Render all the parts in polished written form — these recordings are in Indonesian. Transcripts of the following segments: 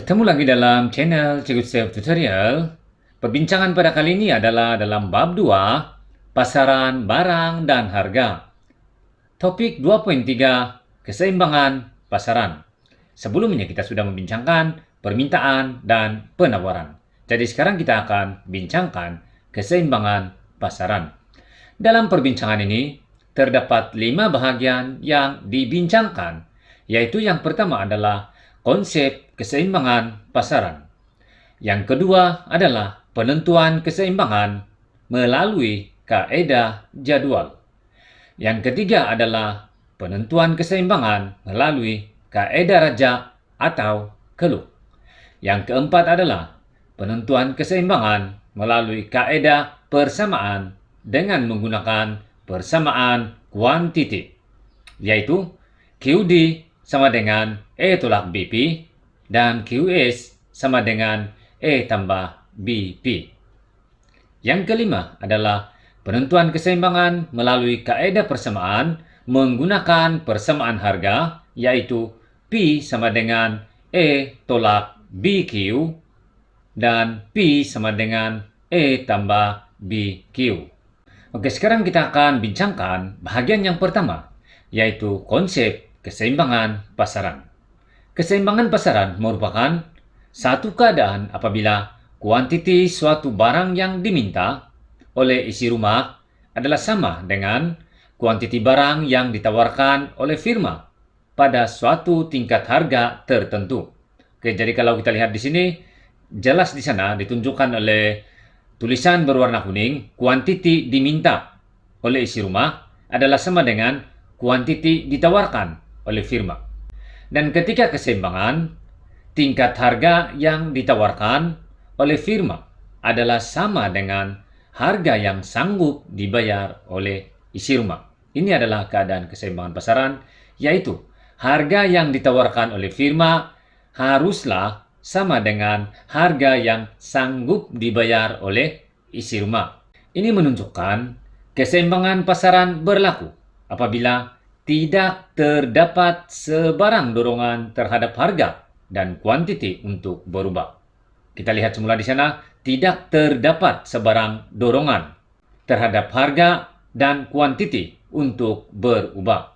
Bertemu lagi dalam channel Cikgu Chef Tutorial. Perbincangan pada kali ini adalah dalam bab 2, pasaran barang dan harga. Topik 2.3, keseimbangan pasaran. Sebelumnya kita sudah membincangkan permintaan dan penawaran. Jadi sekarang kita akan bincangkan keseimbangan pasaran. Dalam perbincangan ini terdapat 5 bahagian yang dibincangkan, yaitu yang pertama adalah konsep keseimbangan pasaran. Yang kedua adalah penentuan keseimbangan melalui kaedah jadwal. Yang ketiga adalah penentuan keseimbangan melalui kaedah raja atau keluk. Yang keempat adalah penentuan keseimbangan melalui kaedah persamaan dengan menggunakan persamaan kuantiti, yaitu QD sama dengan E tolak BP dan QS sama dengan E tambah BP. Yang kelima adalah penentuan keseimbangan melalui kaedah persamaan menggunakan persamaan harga, yaitu P sama dengan E tolak BQ dan P sama dengan E tambah BQ. Oke, sekarang kita akan bincangkan bahagian yang pertama, yaitu konsep keseimbangan pasaran. Keseimbangan pasaran merupakan satu keadaan apabila kuantiti suatu barang yang diminta oleh isi rumah adalah sama dengan kuantiti barang yang ditawarkan oleh firma pada suatu tingkat harga tertentu. Oke, jadi kalau kita lihat di sini, jelas di sana ditunjukkan oleh tulisan berwarna kuning, kuantiti diminta oleh isi rumah adalah sama dengan kuantiti ditawarkan oleh firma. Dan ketika keseimbangan, tingkat harga yang ditawarkan oleh firma adalah sama dengan harga yang sanggup dibayar oleh isi rumah. Ini adalah keadaan keseimbangan pasaran, yaitu harga yang ditawarkan oleh firma haruslah sama dengan harga yang sanggup dibayar oleh isi rumah. Ini menunjukkan keseimbangan pasaran berlaku apabila tidak terdapat sebarang dorongan terhadap harga dan kuantiti untuk berubah. Kita lihat semula di sana, tidak terdapat sebarang dorongan terhadap harga dan kuantiti untuk berubah.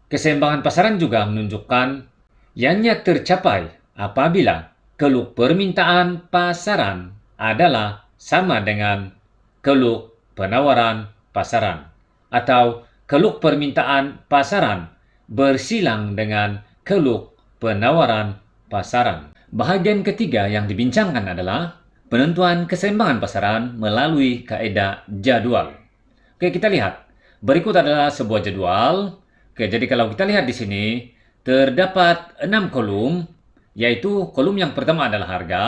Keseimbangan pasaran juga menunjukkan ianya tercapai apabila keluk permintaan pasaran adalah sama dengan keluk penawaran pasaran, atau keluk permintaan pasaran bersilang dengan keluk penawaran pasaran. Bahagian ketiga yang dibincangkan adalah penentuan keseimbangan pasaran melalui kaedah jadwal. Oke, kita lihat. Berikut adalah sebuah jadwal. Oke, jadi kalau kita lihat di sini, terdapat 6 kolom, yaitu kolom yang pertama adalah harga,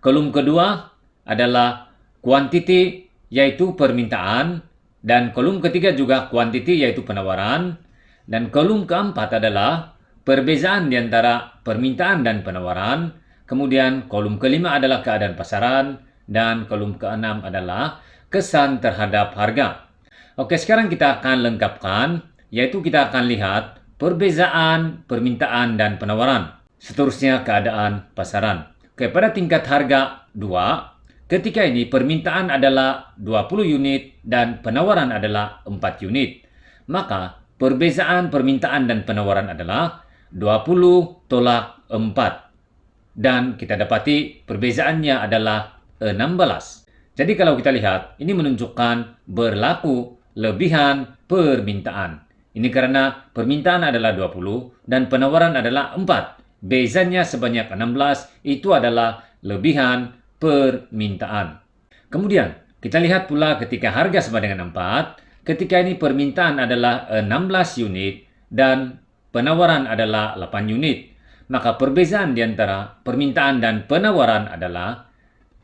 kolom kedua adalah kuantiti, yaitu permintaan, dan kolom ketiga juga kuantiti, yaitu penawaran, dan kolom keempat adalah perbezaan di antara permintaan dan penawaran, kemudian kolom kelima adalah keadaan pasaran, dan kolom keenam adalah kesan terhadap harga. Oke, sekarang kita akan lengkapkan, yaitu kita akan lihat perbezaan permintaan dan penawaran. Seterusnya keadaan pasaran. Oke, pada tingkat harga 2, ketika ini permintaan adalah 20 unit dan penawaran adalah 4 unit. Maka perbezaan permintaan dan penawaran adalah 20 tolak 4. Dan kita dapati perbezaannya adalah 16. Jadi kalau kita lihat, ini menunjukkan berlaku lebihan permintaan. Ini karena permintaan adalah 20 dan penawaran adalah 4. Bezanya sebanyak 16, itu adalah lebihan permintaan. Kemudian, kita lihat pula ketika harga sama dengan 4, ketika ini permintaan adalah 16 unit dan penawaran adalah 8 unit. Maka perbezaan di antara permintaan dan penawaran adalah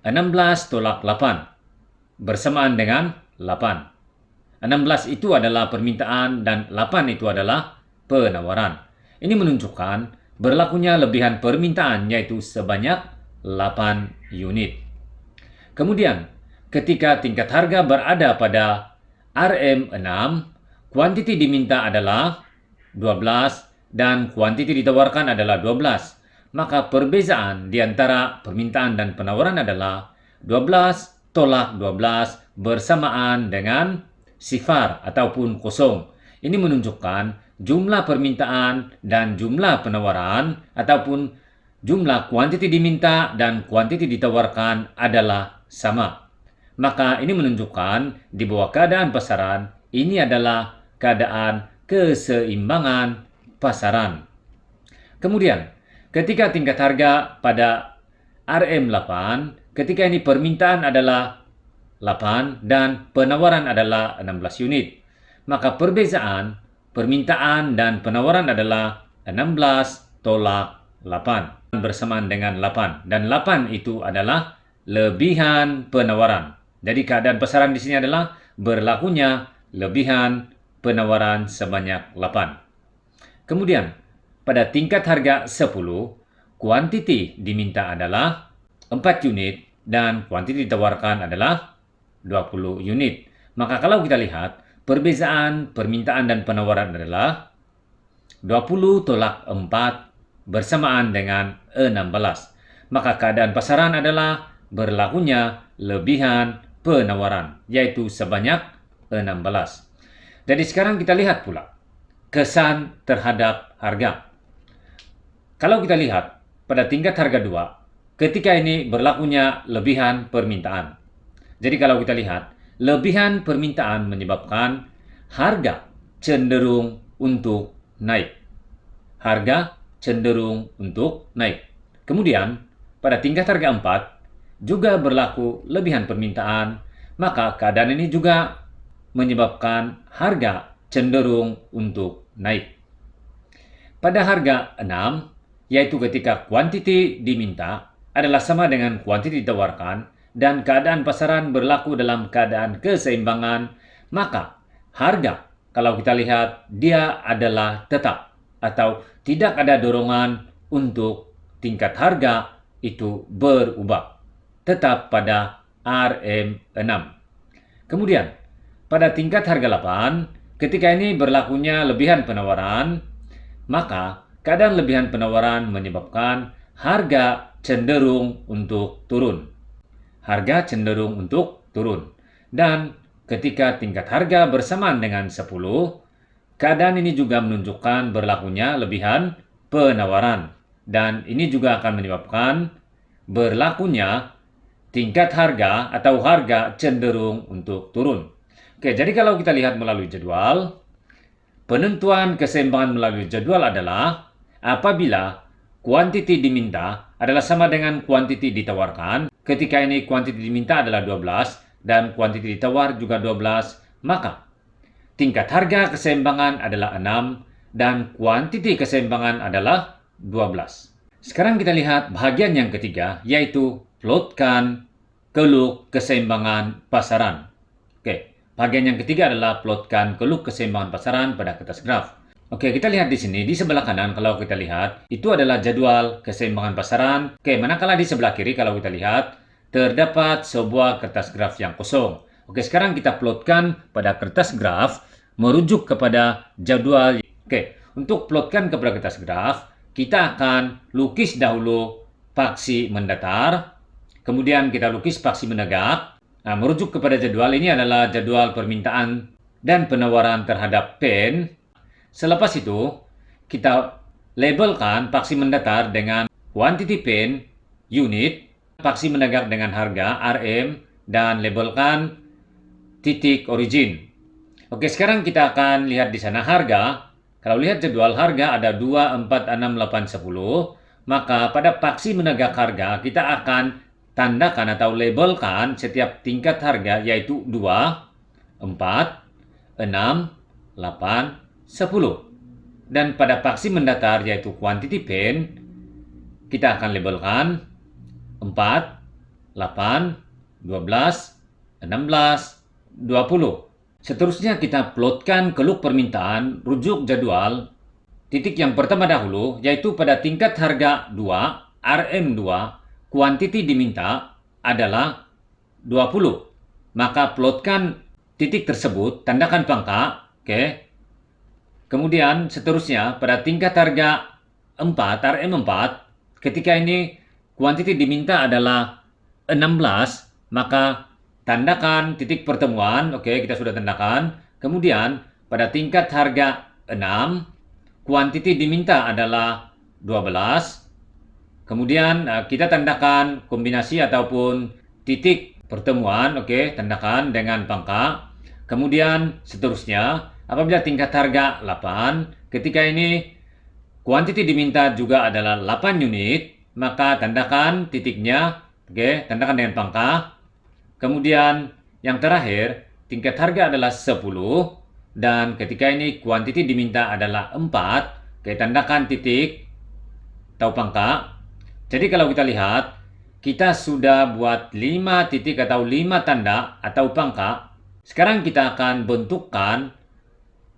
16 tolak 8, bersamaan dengan 8. 16 itu adalah permintaan dan 8 itu adalah penawaran. Ini menunjukkan berlakunya lebihan permintaan, yaitu sebanyak 8 unit. Kemudian, ketika tingkat harga berada pada RM6, kuantiti diminta adalah 12 dan kuantiti ditawarkan adalah 12. maka perbezaan di antara permintaan dan penawaran adalah 12 tolak 12 bersamaan dengan sifar ataupun kosong. Ini menunjukkan jumlah permintaan dan jumlah penawaran ataupun jumlah kuantiti diminta dan kuantiti ditawarkan adalah sama. Maka ini menunjukkan di bawah keadaan pasaran, ini adalah keadaan keseimbangan pasaran. Kemudian, ketika tingkat harga pada RM8, ketika ini permintaan adalah 8 dan penawaran adalah 16 unit, maka perbezaan permintaan dan penawaran adalah 16 tolak 8 bersamaan dengan 8, dan 8 itu adalah lebihan penawaran. Jadi keadaan pasaran di sini adalah berlakunya lebihan penawaran sebanyak 8. Kemudian, pada tingkat harga 10, kuantiti diminta adalah 4 unit dan kuantiti ditawarkan adalah 20 unit. Maka kalau kita lihat, perbezaan permintaan dan penawaran adalah 20 tolak 4 bersamaan dengan 16. Maka keadaan pasaran adalah berlakunya lebihan penawaran, yaitu sebanyak 16. Jadi sekarang kita lihat pula kesan terhadap harga. Kalau kita lihat pada tingkat harga 2, ketika ini berlakunya lebihan permintaan. Jadi kalau kita lihat, lebihan permintaan menyebabkan harga cenderung untuk naik. Harga cenderung untuk naik. Kemudian, pada tingkat harga 4, juga berlaku lebihan permintaan, maka keadaan ini juga menyebabkan harga cenderung untuk naik. Pada harga 6, yaitu ketika kuantiti diminta adalah sama dengan kuantiti ditawarkan dan keadaan pasaran berlaku dalam keadaan keseimbangan, maka harga, kalau kita lihat, dia adalah tetap atau tidak ada dorongan untuk tingkat harga itu berubah, tetap pada RM6. Kemudian, pada tingkat harga 8, ketika ini berlakunya lebihan penawaran, maka keadaan lebihan penawaran menyebabkan harga cenderung untuk turun. Harga cenderung untuk turun. Dan ketika tingkat harga bersamaan dengan 10, keadaan ini juga menunjukkan berlakunya lebihan penawaran. Dan ini juga akan menyebabkan berlakunya tingkat harga atau harga cenderung untuk turun. Oke, jadi kalau kita lihat melalui jadwal, penentuan keseimbangan melalui jadwal adalah apabila kuantiti diminta adalah sama dengan kuantiti ditawarkan. Ketika ini kuantiti diminta adalah 12 dan kuantiti ditawar juga 12, maka tingkat harga keseimbangan adalah 6 dan kuantiti keseimbangan adalah 12. Sekarang kita lihat bagian yang ketiga, yaitu plotkan keluk keseimbangan pasaran. Oke, bagian yang ketiga adalah plotkan keluk keseimbangan pasaran pada kertas graf. Oke, kita lihat di sini, di sebelah kanan kalau kita lihat, itu adalah jadwal keseimbangan pasaran. Oke, manakala di sebelah kiri kalau kita lihat, terdapat sebuah kertas graf yang kosong. Oke, sekarang kita plotkan pada kertas graf merujuk kepada jadwal. Oke, untuk plotkan kepada kertas graf, kita akan lukis dahulu paksi mendatar, kemudian kita lukis paksi menegak. Nah, merujuk kepada jadwal ini adalah jadwal permintaan dan penawaran terhadap pen. Selepas itu, kita labelkan paksi mendatar dengan quantity pen, unit, paksi menegak dengan harga, RM, dan labelkan titik origin. Oke, sekarang kita akan lihat di sana harga. Kalau lihat jadwal harga ada 2, 4, 6, 8, 10. Maka pada paksi menegak harga, kita akan tandakan atau labelkan setiap tingkat harga, yaitu 2, 4, 6, 8, 10. Dan pada paksi mendatar, yaitu quantity pen, kita akan labelkan 4, 8, 12, 16, 20. Seterusnya kita plotkan keluk permintaan rujuk jadwal. Titik yang pertama dahulu, yaitu pada tingkat harga 2, RM2, kuantiti diminta adalah 20. Maka plotkan titik tersebut, tandakan pangka. Oke. Kemudian seterusnya pada tingkat harga 4, RM4, ketika ini kuantiti diminta adalah 16, maka tandakan titik pertemuan, oke, kita sudah tandakan. Kemudian pada tingkat harga 6, kuantiti diminta adalah 12. Kemudian kita tandakan kombinasi ataupun titik pertemuan, oke, tandakan dengan pangka. Kemudian seterusnya, apabila tingkat harga 8, ketika ini kuantiti diminta juga adalah 8 unit, maka tandakan titiknya, oke, tandakan dengan pangka. Kemudian yang terakhir, tingkat harga adalah 10, dan ketika ini kuantiti diminta adalah 4, oke, tandakan titik atau pangka. Jadi kalau kita lihat, kita sudah buat 5 titik atau 5 tanda atau pangka. Sekarang kita akan bentukkan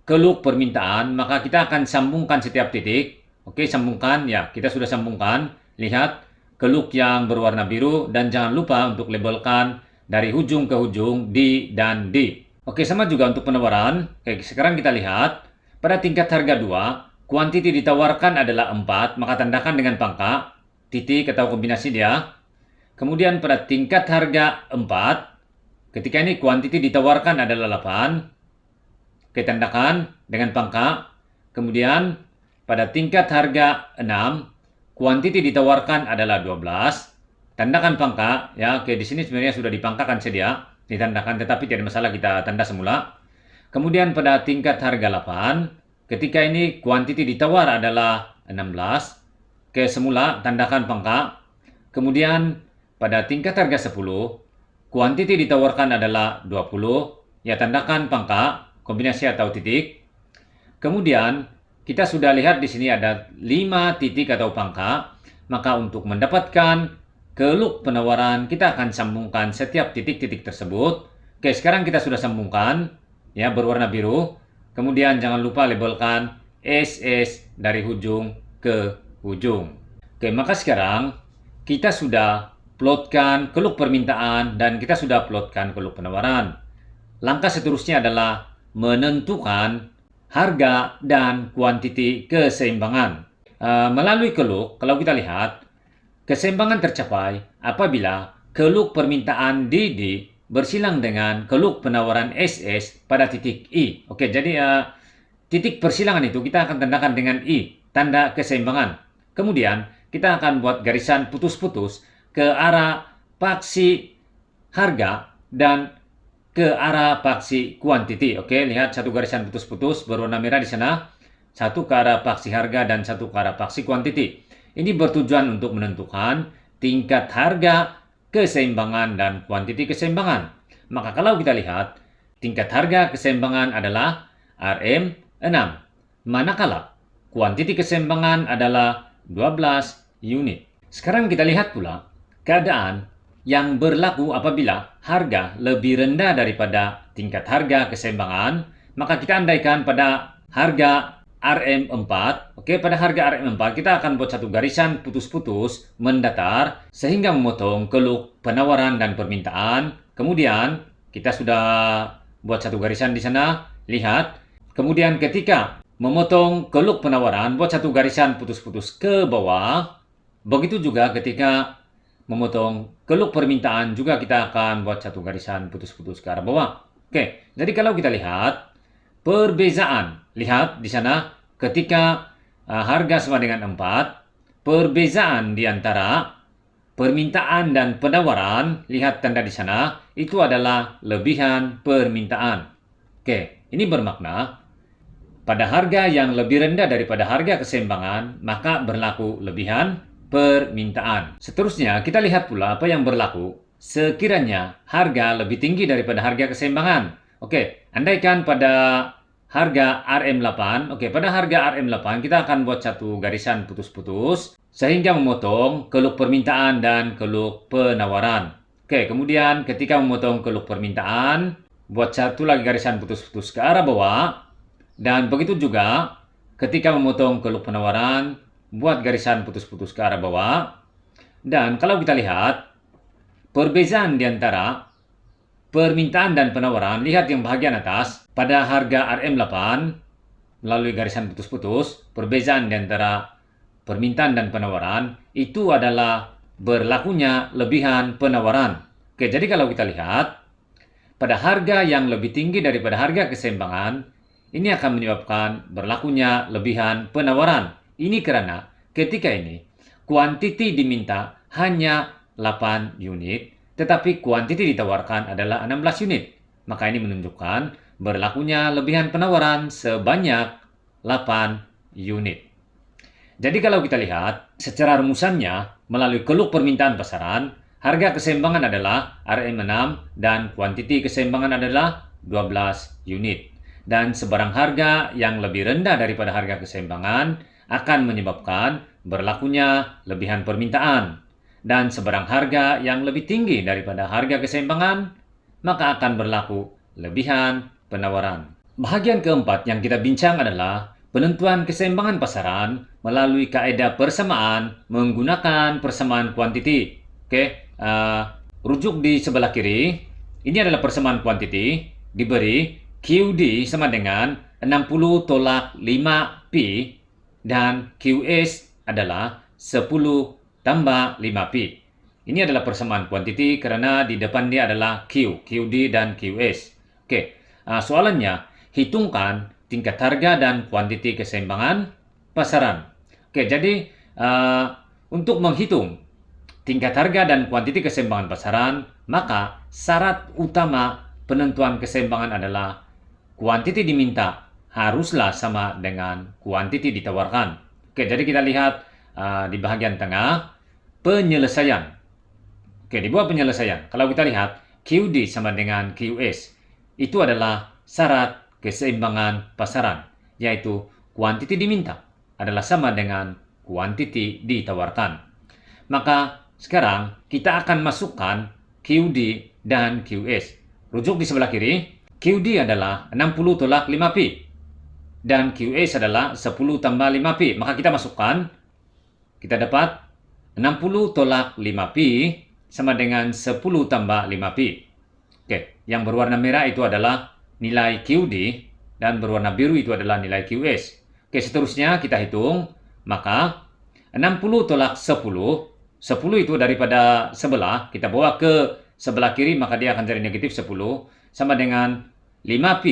keluk permintaan, maka kita akan sambungkan setiap titik. Oke, sambungkan. Ya, kita sudah sambungkan. Lihat, keluk yang berwarna biru, dan jangan lupa untuk labelkan dari ujung ke ujung di dan di. Oke, sama juga untuk penawaran. Oke, sekarang kita lihat. Pada tingkat harga 2, kuantiti ditawarkan adalah 4, maka tandakan dengan pangka, titik atau kombinasi dia. Kemudian pada tingkat harga 4, ketika ini kuantiti ditawarkan adalah 8, oke, tandakan dengan pangka. Kemudian pada tingkat harga 6, kuantiti ditawarkan adalah 12, tandakan pangka. Ya, oke, di sini sebenarnya sudah dipangkakan sedia, ditandakan, tetapi tidak masalah, kita tanda semula. Kemudian pada tingkat harga 8, ketika ini kuantiti ditawar adalah 16, oke, semula tandakan pangka. Kemudian pada tingkat harga 10, kuantiti ditawarkan adalah 20, ya tandakan pangka, kombinasi atau titik. Kemudian kita sudah lihat di sini ada 5 titik atau pangka, maka untuk mendapatkan keluk penawaran kita akan sambungkan setiap titik-titik tersebut. Oke, sekarang kita sudah sambungkan, ya, berwarna biru. Kemudian jangan lupa labelkan SS dari ujung ke ujung. Oke, maka sekarang kita sudah plotkan keluk permintaan dan kita sudah plotkan keluk penawaran. Langkah seterusnya adalah menentukan harga dan kuantiti keseimbangan. Melalui keluk, kalau kita lihat, keseimbangan tercapai apabila keluk permintaan DD bersilang dengan keluk penawaran SS pada titik I. Oke, jadi titik persilangan itu kita akan tandakan dengan I, tanda keseimbangan. Kemudian kita akan buat garisan putus-putus ke arah paksi harga dan ke arah paksi kuantiti. Oke, lihat satu garisan putus-putus berwarna merah di sana, satu ke arah paksi harga dan satu ke arah paksi kuantiti. Ini bertujuan untuk menentukan tingkat harga keseimbangan dan kuantiti keseimbangan. Maka kalau kita lihat, tingkat harga keseimbangan adalah RM6, manakala kuantiti keseimbangan adalah 12 unit. Sekarang kita lihat pula keadaan yang berlaku apabila harga lebih rendah daripada tingkat harga keseimbangan, maka kita andaikan pada harga RM4, oke, pada harga RM4 kita akan buat satu garisan putus-putus mendatar sehingga memotong keluk penawaran dan permintaan. Kemudian kita sudah buat satu garisan di sana, lihat. Kemudian ketika memotong keluk penawaran, buat satu garisan putus-putus ke bawah. Begitu juga ketika memotong keluk permintaan juga kita akan buat satu garisan putus-putus ke arah bawah. Oke, jadi kalau kita lihat perbezaan, lihat di sana ketika harga sama dengan 4, perbezaan di antara permintaan dan penawaran, lihat tanda di sana, itu adalah lebihan permintaan. Oke, ini bermakna pada harga yang lebih rendah daripada harga keseimbangan, maka berlaku lebihan permintaan. Seterusnya, kita lihat pula apa yang berlaku sekiranya harga lebih tinggi daripada harga keseimbangan. Oke, andaikan pada harga RM8, oke, pada harga RM8 kita akan buat satu garisan putus-putus sehingga memotong keluk permintaan dan keluk penawaran. Oke, kemudian ketika memotong keluk permintaan, buat satu lagi garisan putus-putus ke arah bawah, dan begitu juga ketika memotong keluk penawaran, buat garisan putus-putus ke arah bawah. Dan kalau kita lihat perbezaan di antara permintaan dan penawaran, lihat yang bahagian atas, pada harga RM8 melalui garisan putus-putus, perbezaan di antara permintaan dan penawaran itu adalah berlakunya lebihan penawaran. Oke, jadi kalau kita lihat, pada harga yang lebih tinggi daripada harga keseimbangan, ini akan menyebabkan berlakunya lebihan penawaran. Ini karena ketika ini, kuantiti diminta hanya 8 unit, tetapi kuantiti ditawarkan adalah 16 unit. Maka ini menunjukkan berlakunya lebihan penawaran sebanyak 8 unit. Jadi kalau kita lihat, secara rumusannya, melalui keluk permintaan pasaran, harga keseimbangan adalah RM6 dan kuantiti keseimbangan adalah 12 unit. Dan sebarang harga yang lebih rendah daripada harga keseimbangan akan menyebabkan berlakunya lebihan permintaan. Dan sebarang harga yang lebih tinggi daripada harga keseimbangan, maka akan berlaku lebihan penawaran. Bahagian keempat yang kita bincang adalah penentuan keseimbangan pasaran melalui kaedah persamaan menggunakan persamaan kuantiti. Oke, rujuk di sebelah kiri, ini adalah persamaan kuantiti, diberi QD sama dengan 60 tolak 5P dan QS adalah 10 tambah 5P. Ini adalah persamaan kuantiti karena di depan dia adalah Q, QD dan QS. Oke, soalannya, hitungkan tingkat harga dan kuantiti keseimbangan pasaran. Oke, jadi untuk menghitung tingkat harga dan kuantiti keseimbangan pasaran, maka syarat utama penentuan keseimbangan adalah kuantiti diminta haruslah sama dengan kuantiti ditawarkan. Oke, jadi kita lihat di bagian tengah, penyelesaian. Oke, di bawah penyelesaian, kalau kita lihat QD sama dengan QS, itu adalah syarat keseimbangan pasaran, yaitu kuantiti diminta adalah sama dengan kuantiti ditawarkan. Maka sekarang kita akan masukkan QD dan QS. Rujuk di sebelah kiri, QD adalah 60 tolak 5P dan QS adalah 10 tambah 5P. Maka kita masukkan, kita dapat 60 tolak 5P sama dengan 10 tambah 5P. Oke, yang berwarna merah itu adalah nilai QD dan berwarna biru itu adalah nilai QS. Oke, seterusnya kita hitung, maka 60 tolak 10, 10 itu daripada sebelah, kita bawa ke sebelah kiri maka dia akan jadi negatif 10, sama dengan 5P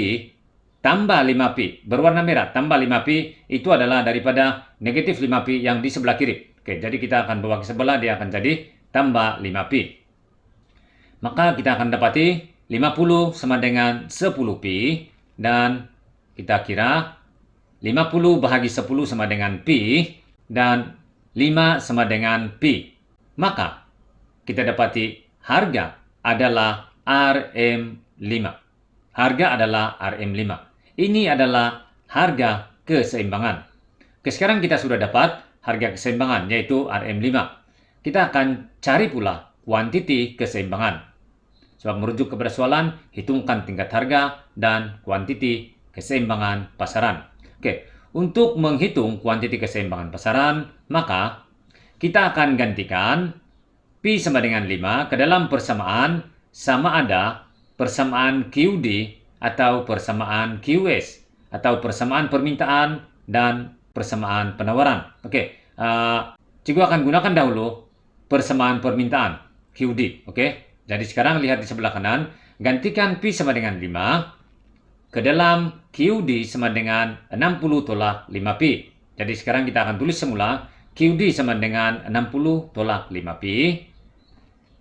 tambah 5P, berwarna merah, tambah 5P itu adalah daripada negatif 5P yang di sebelah kiri. Oke, jadi kita akan bawa ke sebelah, dia akan jadi tambah 5P. Maka kita akan dapati 50 sama dengan 10P, dan kita kira 50 bahagi 10 sama dengan P, dan 5 sama dengan P. Maka kita dapati harga adalah RM5. Harga adalah RM5. Ini adalah harga keseimbangan. Oke, sekarang kita sudah dapat harga keseimbangan, yaitu RM5. Kita akan cari pula kuantiti keseimbangan. Sebab merujuk kepada soalan, hitungkan tingkat harga dan kuantiti keseimbangan pasaran. Oke, untuk menghitung kuantiti keseimbangan pasaran, maka kita akan gantikan P sama dengan 5 ke dalam persamaan sama ada persamaan QD atau persamaan QS atau persamaan permintaan dan persamaan penawaran. Oke, cikgu akan gunakan dahulu persamaan permintaan QD. Oke, jadi sekarang lihat di sebelah kanan, gantikan P sama dengan 5 ke dalam QD sama dengan 60 tolak 5P. Jadi sekarang kita akan tulis semula QD sama dengan 60 tolak 5P.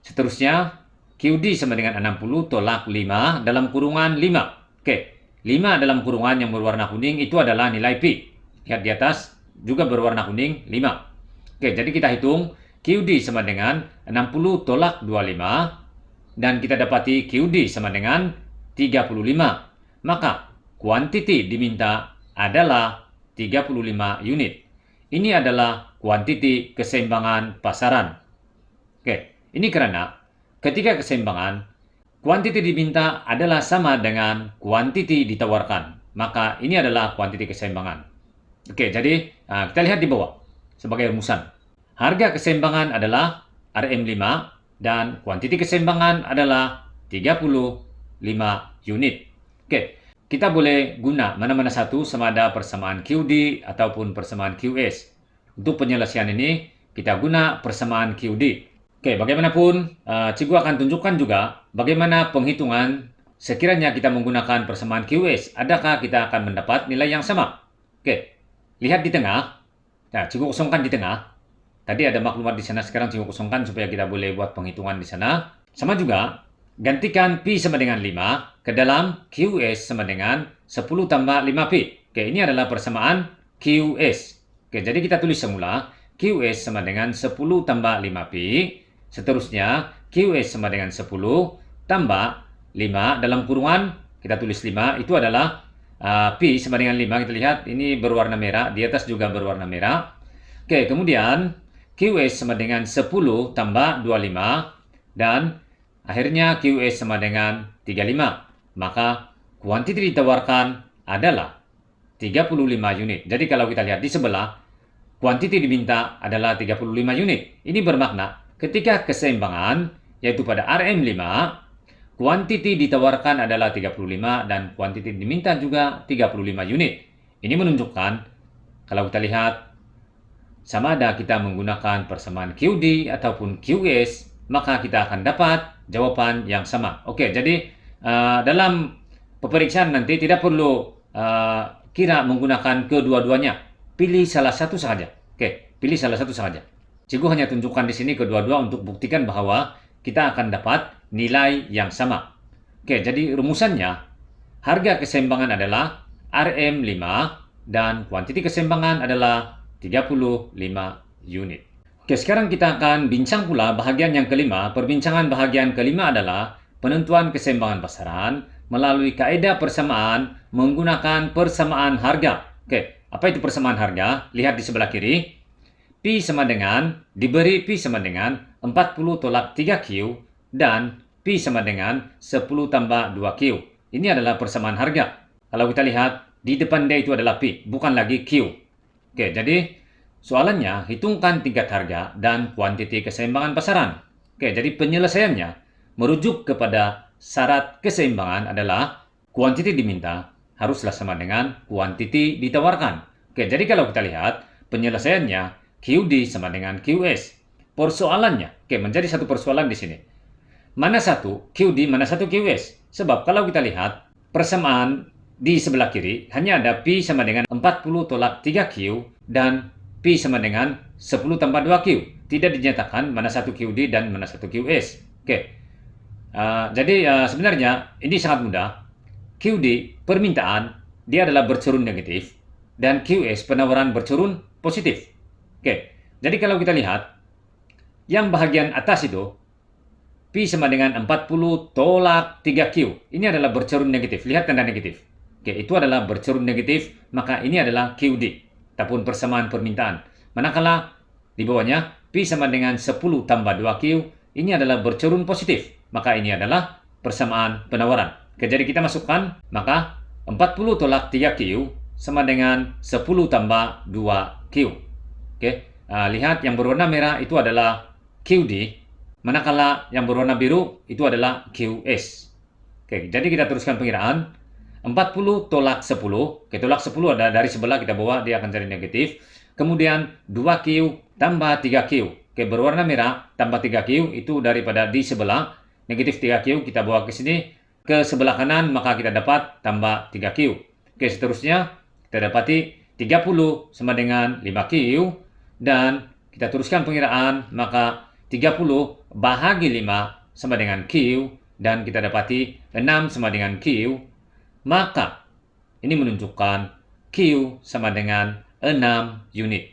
Seterusnya QD sama dengan 60 tolak 5 dalam kurungan 5. Oke, 5 dalam kurungan yang berwarna kuning itu adalah nilai P. Lihat di atas juga berwarna kuning 5. Oke, jadi kita hitung QD sama dengan 60 tolak 25 dan kita dapati QD sama dengan 35. Maka kuantiti diminta adalah 35 unit. Ini adalah kuantiti keseimbangan pasaran. Oke, ini karena ketika keseimbangan, kuantiti diminta adalah sama dengan kuantiti ditawarkan. Maka ini adalah kuantiti keseimbangan. Oke, jadi kita lihat di bawah sebagai rumusan. Harga keseimbangan adalah RM5 dan kuantiti keseimbangan adalah 35 unit. Oke, kita boleh guna mana-mana satu sama ada persamaan QD ataupun persamaan QS. Untuk penyelesaian ini, kita guna persamaan QD. Oke, bagaimanapun, Cikgu akan tunjukkan juga bagaimana penghitungan sekiranya kita menggunakan persamaan QS. Adakah kita akan mendapat nilai yang sama? Oke, lihat di tengah. Nah, Cikgu kosongkan di tengah. Tadi ada maklumat di sana, sekarang Cikgu kosongkan supaya kita boleh buat penghitungan di sana. Sama juga, gantikan Pi sama dengan 5 ke dalam QS sama dengan 10 tambah 5Pi. Oke, ini adalah persamaan QS. Oke, jadi kita tulis semula QS sama dengan 10 tambah 5Pi. Seterusnya, QS sama dengan 10 tambah 5 dalam kurungan, kita tulis 5, itu adalah Pi sama dengan 5. Kita lihat, ini berwarna merah, di atas juga berwarna merah. Oke, kemudian QS sama dengan 10 tambah 25, dan akhirnya QS sama dengan 35. Maka kuantiti ditawarkan adalah 35 unit. Jadi kalau kita lihat di sebelah, kuantiti diminta adalah 35 unit. Ini bermakna ketika keseimbangan, yaitu pada RM5, kuantiti ditawarkan adalah 35 dan kuantiti diminta juga 35 unit. Ini menunjukkan, kalau kita lihat, sama ada kita menggunakan persamaan QD ataupun QS, maka kita akan dapat jawaban yang sama. Oke, jadi dalam pemeriksaan nanti tidak perlu kira menggunakan kedua-duanya. Pilih salah satu saja. Oke, pilih salah satu saja. Cikgu hanya tunjukkan di sini kedua-dua untuk buktikan bahwa kita akan dapat nilai yang sama. Oke, jadi rumusannya, harga keseimbangan adalah RM5 dan kuantiti keseimbangan adalah 35 unit. Oke, sekarang kita akan bincang pula bahagian yang kelima. Perbincangan bahagian kelima adalah penentuan keseimbangan pasaran melalui kaedah persamaan menggunakan persamaan harga. Oke, apa itu persamaan harga? Lihat di sebelah kiri. Pi sama dengan, diberi Pi sama dengan 40 tolak 3Q dan Pi sama dengan 10 tambah 2Q. Ini adalah persamaan harga. Kalau kita lihat, di depan dia itu adalah Pi, bukan lagi Q. Oke, jadi soalannya, hitungkan tingkat harga dan kuantiti keseimbangan pasaran. Oke, jadi penyelesaiannya merujuk kepada syarat keseimbangan adalah kuantiti diminta haruslah sama dengan kuantiti ditawarkan. Oke, jadi kalau kita lihat, penyelesaiannya QD sama dengan QS. Persoalannya, oke, menjadi satu persoalan di sini. Mana satu QD, mana satu QS? Sebab kalau kita lihat, persamaan di sebelah kiri hanya ada Pi sama dengan 40 tolak 3Q dan Pi sama dengan 10 tambah 2Q. Tidak dinyatakan mana satu QD dan mana satu QS. Oke. Jadi sebenarnya ini sangat mudah. QD, permintaan, dia adalah bercerun negatif. Dan QS, penawaran bercerun positif. Oke, jadi kalau kita lihat, yang bahagian atas itu, Pi sama dengan 40 tolak 3Q. Ini adalah bercerun negatif. Lihat tanda negatif. Oke, itu adalah bercerun negatif, maka ini adalah QD, ataupun persamaan permintaan. Manakala di bawahnya, Pi sama dengan 10 tambah 2Q, ini adalah bercerun positif, maka ini adalah persamaan penawaran. Oke, jadi kita masukkan, maka 40 tolak 3Q sama dengan 10 tambah 2Q. Oke, lihat yang berwarna merah itu adalah QD, manakala yang berwarna biru itu adalah QS. Oke, jadi kita teruskan pengiraan. 40 tolak 10. Oke, tolak 10 ada dari sebelah kita bawa, dia akan jadi negatif. Kemudian 2Q tambah 3Q. Oke, berwarna merah tambah 3Q itu daripada di sebelah. Negatif 3Q kita bawa ke sini. Ke sebelah kanan maka kita dapat tambah 3Q. Oke, seterusnya kita dapati 30 sama dengan 5Q. Dan kita teruskan pengiraan, maka 30 bahagi 5 sama dengan Q, dan kita dapati 6 sama dengan Q, maka ini menunjukkan Q sama dengan 6 unit.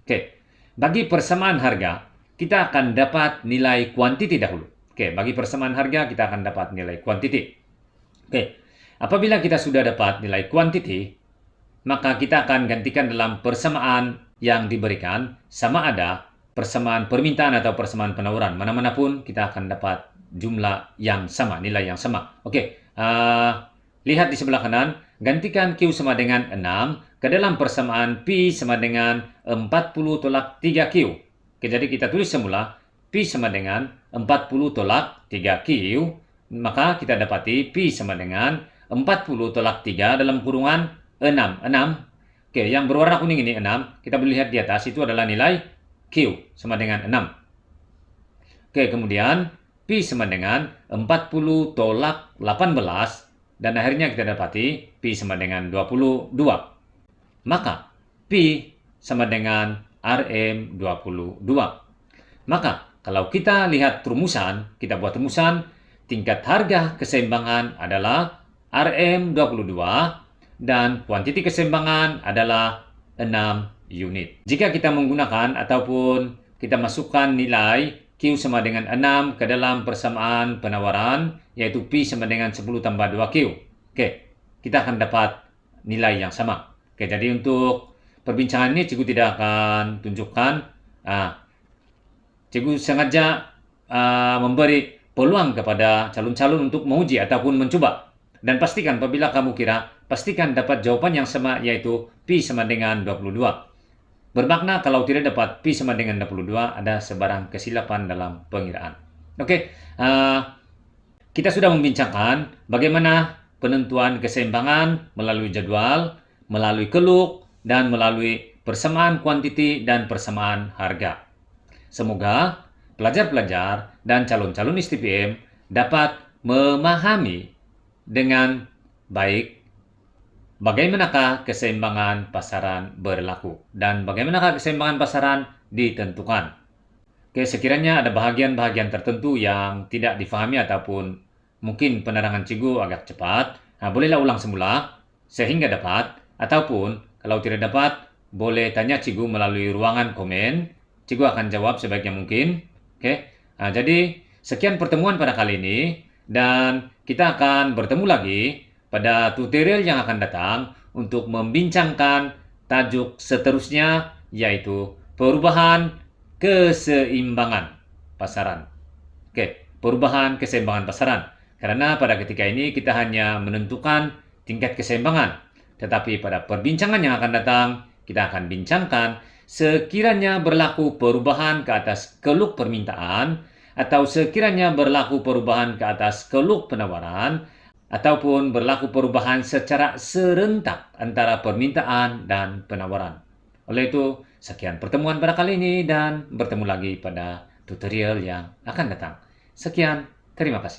Oke, bagi persamaan harga, kita akan dapat nilai kuantiti dahulu. Oke, bagi persamaan harga, kita akan dapat nilai kuantiti. Oke, apabila kita sudah dapat nilai kuantiti, maka kita akan gantikan dalam persamaan yang diberikan, sama ada persamaan permintaan atau persamaan penawaran. Mana-mana pun kita akan dapat jumlah yang sama, nilai yang sama. Oke, lihat di sebelah kanan, gantikan Q sama dengan 6 ke dalam persamaan Pi sama dengan 40 tolak 3Q. Oke, jadi kita tulis semula Pi sama dengan 40 tolak 3Q, maka kita dapati Pi sama dengan 40 tolak 3 dalam kurungan 6. Oke, yang berwarna kuning ini 6. Kita boleh lihat di atas itu adalah nilai Q sama dengan 6. Oke, kemudian Pi sama dengan 40 tolak 18 dan akhirnya kita dapati Pi sama dengan 22. Maka Pi sama dengan RM22. Maka kalau kita lihat rumusan, kita buat rumusan, tingkat harga keseimbangan adalah RM22 dan kuantiti keseimbangan adalah 6 unit. Jika kita menggunakan ataupun kita masukkan nilai Q sama dengan 6 ke dalam persamaan penawaran, yaitu P sama dengan 10 tambah 2Q. Oke, kita akan dapat nilai yang sama. Oke, jadi untuk perbincangan ini cikgu tidak akan tunjukkan. Cikgu sengaja memberi peluang kepada calon-calon untuk menguji ataupun mencoba. Dan pastikan apabila kamu kira, pastikan dapat jawaban yang sama, yaitu Pi sama dengan 22. Bermakna kalau tidak dapat Pi sama dengan 22, ada sebarang kesilapan dalam pengiraan. Oke, kita sudah membincangkan bagaimana penentuan keseimbangan melalui jadwal, melalui keluk, dan melalui persamaan kuantiti dan persamaan harga. Semoga pelajar-pelajar dan calon-calon STPM dapat memahami dengan baik bagaimanakah keseimbangan pasaran berlaku dan bagaimanakah keseimbangan pasaran ditentukan. Oke, sekiranya ada bahagian-bahagian tertentu yang tidak difahami ataupun mungkin penerangan cikgu agak cepat, bolehlah ulang semula sehingga dapat, ataupun kalau tidak dapat, boleh tanya cikgu melalui ruangan komen. Cikgu akan jawab sebaiknya mungkin. Oke, jadi sekian pertemuan pada kali ini dan kita akan bertemu lagi pada tutorial yang akan datang untuk membincangkan tajuk seterusnya, yaitu perubahan keseimbangan pasaran. Oke, perubahan keseimbangan pasaran. Karena pada ketika ini kita hanya menentukan tingkat keseimbangan. Tetapi pada perbincangan yang akan datang, kita akan bincangkan sekiranya berlaku perubahan ke atas keluk permintaan atau sekiranya berlaku perubahan ke atas keluk penawaran, ataupun berlaku perubahan secara serentak antara permintaan dan penawaran. Oleh itu, sekian pertemuan pada kali ini dan bertemu lagi pada tutorial yang akan datang. Sekian, terima kasih.